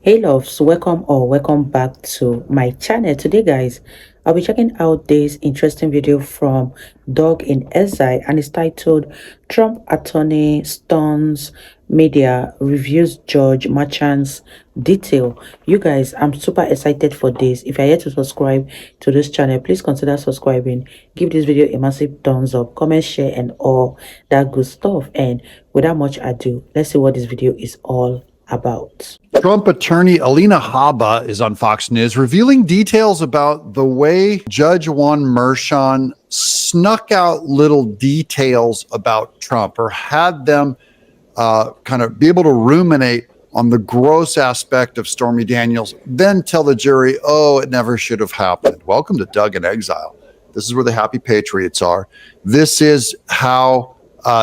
Hey loves, welcome or welcome back to my channel. Today guys, I'll be checking out this interesting video from Dog in Exile, and it's titled Trump Attorney Stuns Media Reviews Judge Merchan's Detail. You guys, I'm super excited for this. If you're yet to subscribe to this channel, please consider subscribing. Give this video a massive thumbs up, comment, share, and all that good stuff. And without much ado, let's see what this video is all about. Trump attorney Alina Habba is on Fox News revealing details about the way Judge Juan Merchan snuck out little details about Trump, or had them kind of be able to ruminate on the gross aspect of Stormy Daniels, then tell the jury, oh, it never should have happened. Welcome to Doug in Exile. This is where the happy patriots are. This is how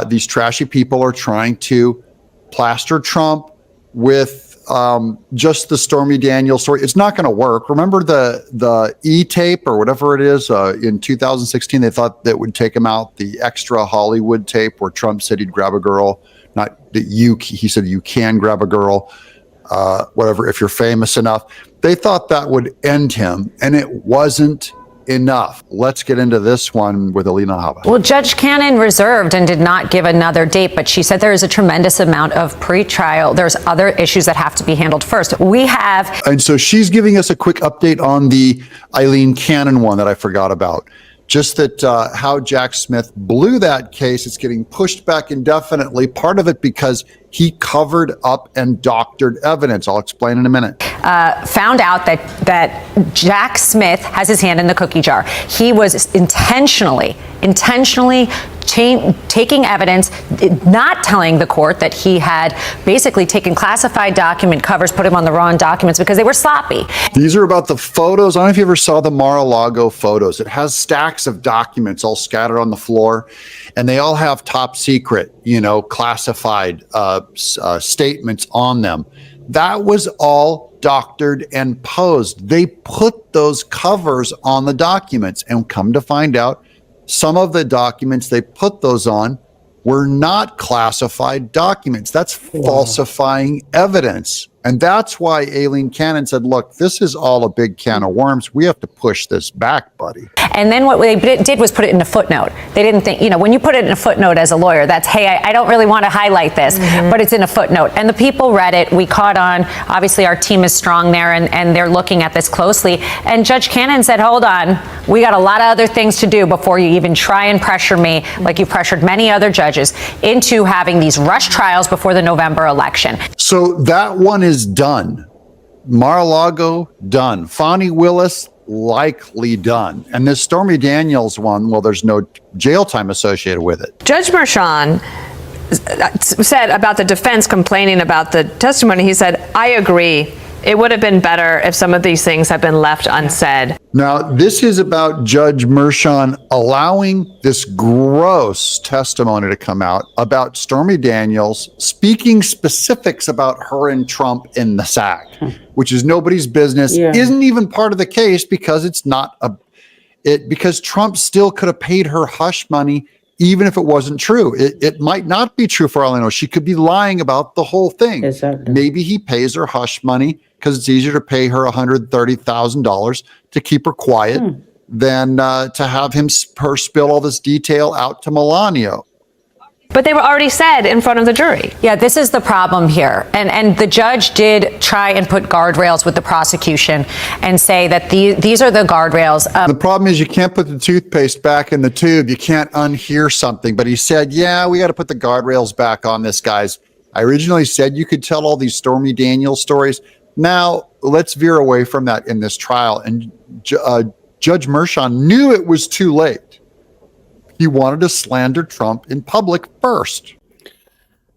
these trashy people are trying to plaster Trump with just the Stormy Daniels story. It's not going to work. Remember the E-tape or whatever it is in 2016, they thought that would take him out, the extra Hollywood tape where Trump said he'd grab a girl, not that he said you can grab a girl, whatever, if you're famous enough. They thought that would end him, and it wasn't enough. Let's get into this one with Alina Habba. Well, Judge Cannon reserved and did not give another date, but she said there is a tremendous amount of pretrial. There's other issues that have to be handled first. We have. And so she's giving us a quick update on the Eileen Cannon one that I forgot about. Just that how Jack Smith blew that case. It's getting pushed back indefinitely. Part of it because he covered up and doctored evidence. I'll explain in a minute. Found out that Jack Smith has his hand in the cookie jar. He was intentionally taking evidence, not telling the court that he had basically taken classified document covers, put him on the wrong documents because they were sloppy. These are about the photos. I don't know if you ever saw the Mar-a-Lago photos. It has stacks of documents all scattered on the floor, and they all have top secret, classified statements on them. That was all doctored and posed. They put those covers on the documents, and come to find out, some of the documents they put those on were not classified documents. That's falsifying evidence. And that's why Aileen Cannon said, look, this is all a big can of worms. We have to push this back, buddy. And then what they did was put it in a footnote. They didn't think, when you put it in a footnote as a lawyer, that's, hey, I don't really want to highlight this, but it's in a footnote. And the people read it. We caught on. Obviously, our team is strong there, and they're looking at this closely. And Judge Cannon said, hold on, we got a lot of other things to do before you even try and pressure me, like you pressured many other judges, into having these rush trials before the November election. So that one is done. Mar-a-Lago, done. Fonnie Willis, likely done. And this Stormy Daniels one, well, there's no jail time associated with it. Judge Merchan said about the defense complaining about the testimony, he said, I agree. It would have been better if some of these things had been left unsaid. Now, this is about Judge Merchan allowing this gross testimony to come out about Stormy Daniels, speaking specifics about her and Trump in the SAG, which is nobody's business, isn't even part of the case because it's not because Trump still could have paid her hush money even if it wasn't true. It might not be true for all I know. She could be lying about the whole thing. Exactly. Maybe he pays her hush money because it's easier to pay her $130,000 to keep her quiet than to have her spill all this detail out to Melania. But they were already said in front of the jury. Yeah, this is the problem here. And the judge did try and put guardrails with the prosecution and say that these are the guardrails. The problem is you can't put the toothpaste back in the tube. You can't unhear something. But he said, yeah, we got to put the guardrails back on this, guys. I originally said you could tell all these Stormy Daniels stories. Now, let's veer away from that in this trial. And Judge Merchan knew it was too late. He wanted to slander Trump in public first.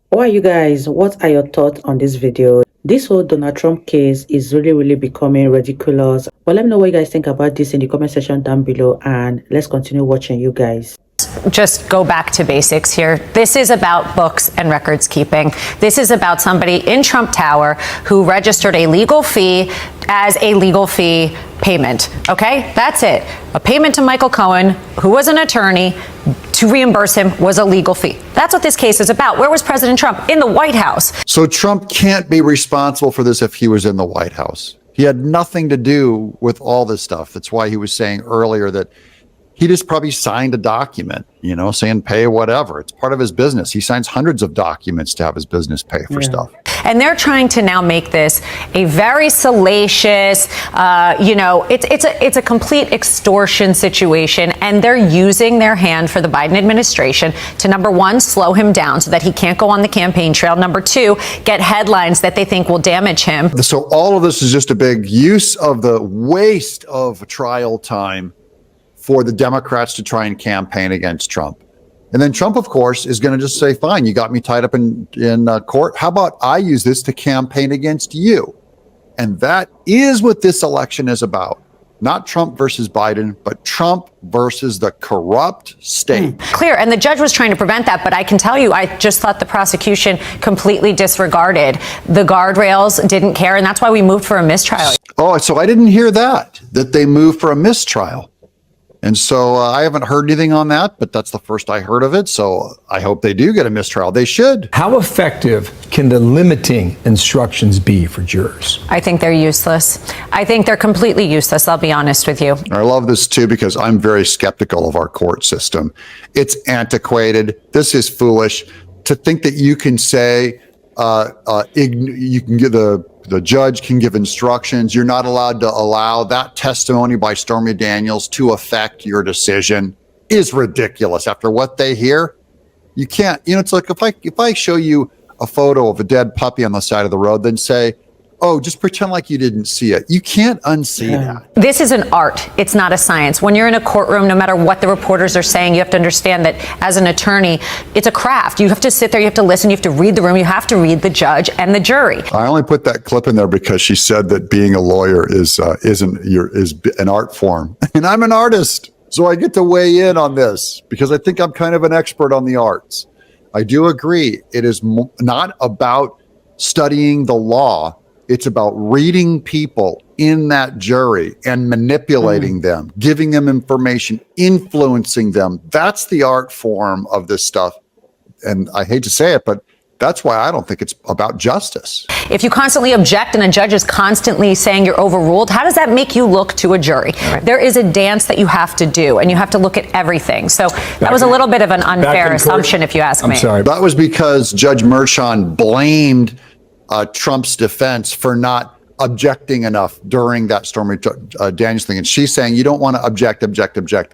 What are your thoughts on this video? This whole Donald Trump case is really becoming ridiculous. Well, let me know what you guys think about this in the comment section down below, and let's continue watching, you guys. Just go back to basics here. This is about books and records keeping. This is about somebody in Trump Tower who registered a legal fee as a legal fee payment. Okay, that's it. A payment to Michael Cohen, who was an attorney, to reimburse him was a legal fee. That's what this case is about. Where was President Trump? In the White House. So Trump can't be responsible for this if he was in the White House. He had nothing to do with all this stuff. That's why he was saying earlier that he just probably signed a document, saying pay whatever. It's part of his business. He signs hundreds of documents to have his business pay for stuff. And they're trying to now make this a very salacious, it's a complete extortion situation. And they're using their hand for the Biden administration to, number one, slow him down so that he can't go on the campaign trail. Number two, get headlines that they think will damage him. So all of this is just a big use of the waste of trial time for the Democrats to try and campaign against Trump. And then Trump, of course, is going to just say, fine, you got me tied up in court. How about I use this to campaign against you? And that is what this election is about. Not Trump versus Biden, but Trump versus the corrupt state. Clear. And the judge was trying to prevent that. But I can tell you, I just thought the prosecution completely disregarded the guardrails, didn't care. And that's why we moved for a mistrial. Oh, so I didn't hear that they moved for a mistrial. And so I haven't heard anything on that, but that's the first I heard of it. So I hope they do get a mistrial. They should. How effective can the limiting instructions be for jurors? I think they're useless. I think they're completely useless. I'll be honest with you. I love this, too, because I'm very skeptical of our court system. It's antiquated. This is foolish to think that you can say you can give the judge can give instructions. You're not allowed to allow that testimony by Stormy Daniels to affect your decision is ridiculous. After what they hear, you can't. It's like if I show you a photo of a dead puppy on the side of the road, then say, oh, just pretend like you didn't see it. You can't unsee that. This is an art. It's not a science. When you're in a courtroom, no matter what the reporters are saying, you have to understand that as an attorney, it's a craft. You have to sit there, you have to listen, you have to read the room, you have to read the judge and the jury. I only put that clip in there because she said that being a lawyer is an art form. And I'm an artist, so I get to weigh in on this because I think I'm kind of an expert on the arts. I do agree. It is not about studying the law. It's about reading people in that jury and manipulating them, giving them information, influencing them. That's the art form of this stuff. And I hate to say it, but that's why I don't think it's about justice. If you constantly object and a judge is constantly saying you're overruled, how does that make you look to a jury? Right. There is a dance that you have to do, and you have to look at everything. So that was a little bit of an unfair assumption, if you ask me. I'm sorry. That was because Judge Merchan blamed Trump's defense for not objecting enough during that Stormy Daniels thing. And she's saying you don't want to object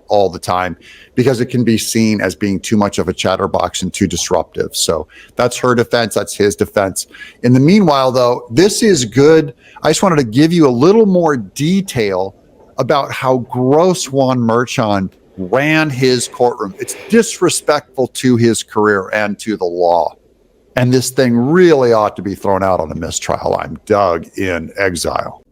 all the time because it can be seen as being too much of a chatterbox and too disruptive. So that's her defense. That's his defense. In the meanwhile, though, this is good. I just wanted to give you a little more detail about how gross Juan Merchan ran his courtroom. It's disrespectful to his career and to the law. And this thing really ought to be thrown out on a mistrial. I'm dug in exile.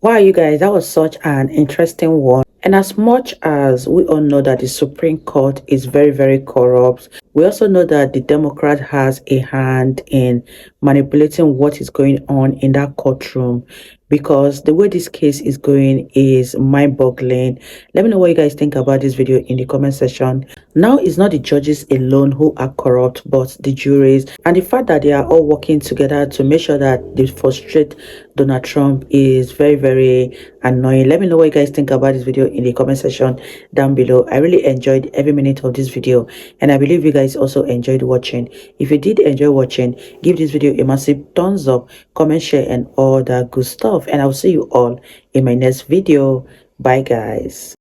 Wow, you guys, that was such an interesting one. And as much as we all know that the Supreme Court is very, very corrupt, we also know that the Democrat has a hand in manipulating what is going on in that courtroom, because the way this case is going is mind-boggling. Let me know what you guys think about this video in the comment section. Now, it's not the judges alone who are corrupt, but the juries, and the fact that they are all working together to make sure that they frustrate Donald Trump is very, very annoying. Let me know what you guys think about this video in the comment section down below. I really enjoyed every minute of this video, and I believe you guys also enjoyed watching. If you did enjoy watching, give this video a massive thumbs up, comment, share, and all that good stuff. And I'll see you all in my next video. Bye, guys.